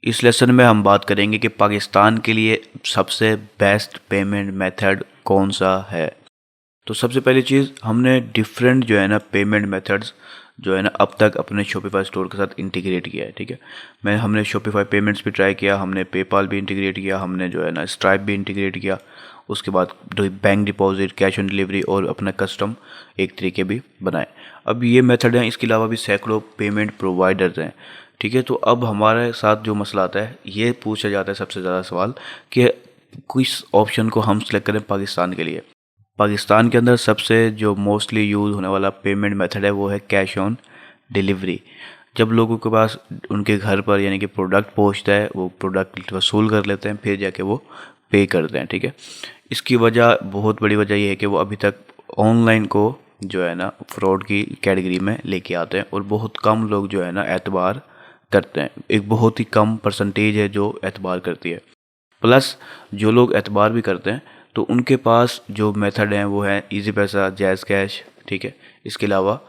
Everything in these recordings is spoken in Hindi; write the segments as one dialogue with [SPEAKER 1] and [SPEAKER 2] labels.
[SPEAKER 1] इस लेसन में हम बात करेंगे कि पाकिस्तान के लिए सबसे बेस्ट पेमेंट मेथड कौन सा है। तो सबसे पहली चीज़, हमने डिफरेंट जो है ना पेमेंट मेथड्स जो है ना अब तक अपने शॉपिफाई स्टोर के साथ इंटीग्रेट किया है। ठीक है, हमने शॉपिफाई पेमेंट्स भी ट्राई किया, हमने पेपाल भी इंटीग्रेट किया, हमने जो है ना स्ट्राइप भी इंटीग्रेट किया, उसके बाद bank deposit, cash on delivery और अपना कस्टम एक तरीके भी बनाए। अब ये मेथड हैं, इसके अलावा भी सैकड़ों पेमेंट प्रोवाइडर्स हैं। ठीक है, तो अब हमारे साथ जो मसला आता है, ये पूछा जाता है सबसे ज़्यादा सवाल कि किस ऑप्शन को हम सेलेक्ट करें पाकिस्तान के लिए। पाकिस्तान के अंदर सबसे जो मोस्टली यूज़ होने वाला पेमेंट मेथड है वो है कैश ऑन डिलीवरी। जब लोगों के पास उनके घर पर यानी कि प्रोडक्ट पहुंचता है, वो प्रोडक्ट वसूल कर लेते हैं, फिर जाके वो पे करते हैं। ठीक है, इसकी वजह, बहुत बड़ी वजह ये है कि वो अभी तक ऑनलाइन को जो है ना फ्रॉड की कैटेगरी में लेके आते हैं और बहुत कम लोग जो है ना एतबार करते हैं। एक बहुत ही कम परसेंटेज है जो एतबार करती है। प्लस जो लोग एतबार भी करते हैं तो उनके पास जो मेथड हैं वो है इजी पैसा, जैज़ कैश। ठीक है, इसके अलावा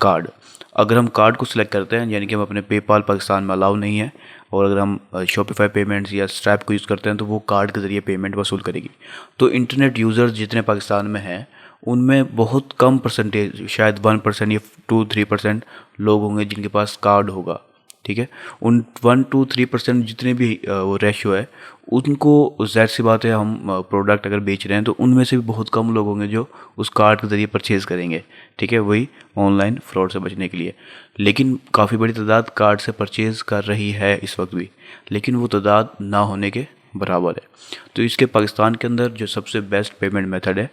[SPEAKER 1] कार्ड। अगर हम कार्ड को सिलेक्ट करते हैं, यानी कि हम अपने पेपाल पाकिस्तान में अलाउ नहीं है, और अगर हम शॉपिफाई पेमेंट्स या स्ट्रैप को यूज़ करते हैं तो वो कार्ड के ज़रिए पेमेंट वसूल करेगी। तो इंटरनेट यूज़र्स जितने पाकिस्तान में हैं उनमें बहुत कम परसेंटेज, शायद 1% या 2-3% लोग होंगे जिनके पास कार्ड होगा। ठीक है, उन 1-3% जितने भी वो रेशियो है, उनको ज़ाहिर सी बात है, हम प्रोडक्ट अगर बेच रहे हैं तो उनमें से भी बहुत कम लोग होंगे जो उस कार्ड के ज़रिए परचेज़ करेंगे। ठीक है, वही ऑनलाइन फ्रॉड से बचने के लिए। लेकिन काफ़ी बड़ी तादाद कार्ड से परचेज़ कर रही है इस वक्त भी, लेकिन वो तादाद ना होने के बराबर है। तो इसके पाकिस्तान के अंदर जो सबसे बेस्ट पेमेंट मेथड है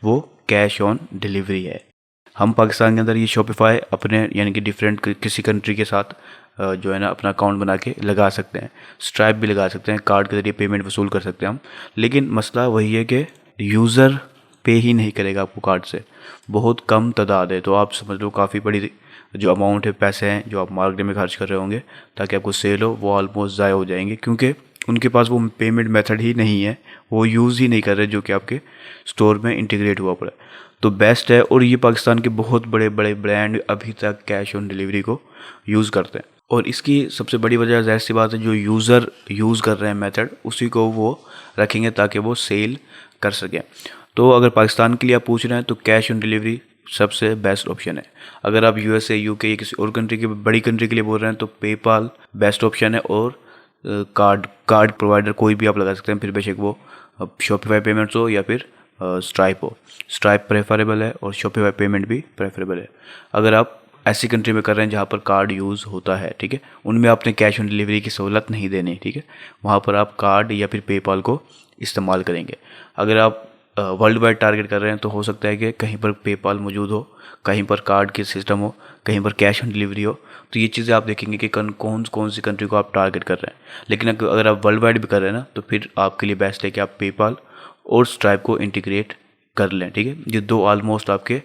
[SPEAKER 1] वो कैश ऑन डिलीवरी है। हम पाकिस्तान के अंदर ये शॉपिफाई अपने यानी कि डिफरेंट किसी कंट्री के साथ जो है ना अपना अकाउंट बना के लगा सकते हैं, स्ट्राइप भी लगा सकते हैं, कार्ड के ज़रिए पेमेंट वसूल कर सकते हैं हम। लेकिन मसला वही है कि यूज़र पे ही नहीं करेगा आपको कार्ड से, बहुत कम तादाद है। तो आप समझ लो काफ़ी बड़ी जो अमाउंट है, पैसे हैं जो आप मार्केट में खर्च कर रहे होंगे ताकि आपको सेल हो, वो ऑलमोस्ट ज़ाया हो जाएंगे, क्योंकि उनके पास वो पेमेंट मेथड ही नहीं है, वो यूज़ ही नहीं कर रहे जो कि आपके स्टोर में इंटीग्रेट हुआ पड़ा है। तो बेस्ट है, और ये पाकिस्तान के बहुत बड़े बड़े ब्रांड अभी तक कैश ऑन डिलीवरी को यूज़ करते हैं। और इसकी सबसे बड़ी वजह ज़ाहिर सी बात है, जो यूज़र यूज़ कर रहे हैं मेथड, उसी को वो रखेंगे ताकि वो सेल कर सकें। तो अगर पाकिस्तान के लिए आप पूछ रहे हैं तो कैश ऑन डिलीवरी सबसे बेस्ट ऑप्शन है। अगर आप यूएसए, यूके या किसी और कंट्री की बड़ी कंट्री के लिए बोल रहे हैं तो पेपाल बेस्ट ऑप्शन है, और कार्ड प्रोवाइडर कोई भी आप लगा सकते हैं, फिर बेशक वो शॉपिफाई पेमेंट्स हो या फिर स्ट्राइप हो। स्ट्राइप प्रेफरेबल है और शॉपिफाई पेमेंट भी प्रेफरेबल है अगर आप ऐसी कंट्री में कर रहे हैं जहाँ पर कार्ड यूज़ होता है। ठीक है, उनमें आपने कैश ऑन डिलीवरी की सहूलत नहीं देनी। ठीक है, वहाँ पर आप कार्ड या फिर पेपाल को इस्तेमाल करेंगे। अगर आप वर्ल्ड वाइड टारगेट कर रहे हैं तो हो सकता है कि कहीं पर पेपाल मौजूद हो, कहीं पर कार्ड की सिस्टम हो, कहीं पर कैश ऑन डिलीवरी हो। तो ये चीज़ें आप देखेंगे कि कौन सी कंट्री को आप टारगेट कर रहे हैं। लेकिन अगर आप वर्ल्ड वाइड भी कर रहे हैं ना, तो फिर आपके लिए बेस्ट है कि आप पेपाल और स्ट्राइप को इंटीग्रेट कर लें। ठीक है, ये दो ऑलमोस्ट आपके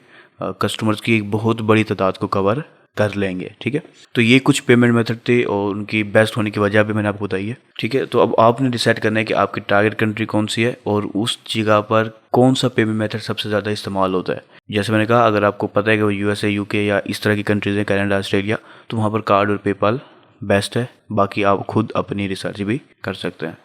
[SPEAKER 1] कस्टमर्स की एक बहुत बड़ी तादाद को कवर कर लेंगे। ठीक है, तो ये कुछ पेमेंट मेथड थे और उनकी बेस्ट होने की वजह भी मैंने आपको बताई है। ठीक है, तो अब आपने डिसाइड करना है कि आपकी टारगेट कंट्री कौन सी है और उस जगह पर कौन सा पेमेंट मेथड सबसे ज़्यादा इस्तेमाल होता है। जैसे मैंने कहा, अगर आपको पता है कि वो यूएसए, यूके या इस तरह की कंट्रीज़ हैं, कनाडा, ऑस्ट्रेलिया, तो वहाँ पर कार्ड और पेपाल बेस्ट है। बाकी आप खुद अपनी रिसर्च भी कर सकते हैं।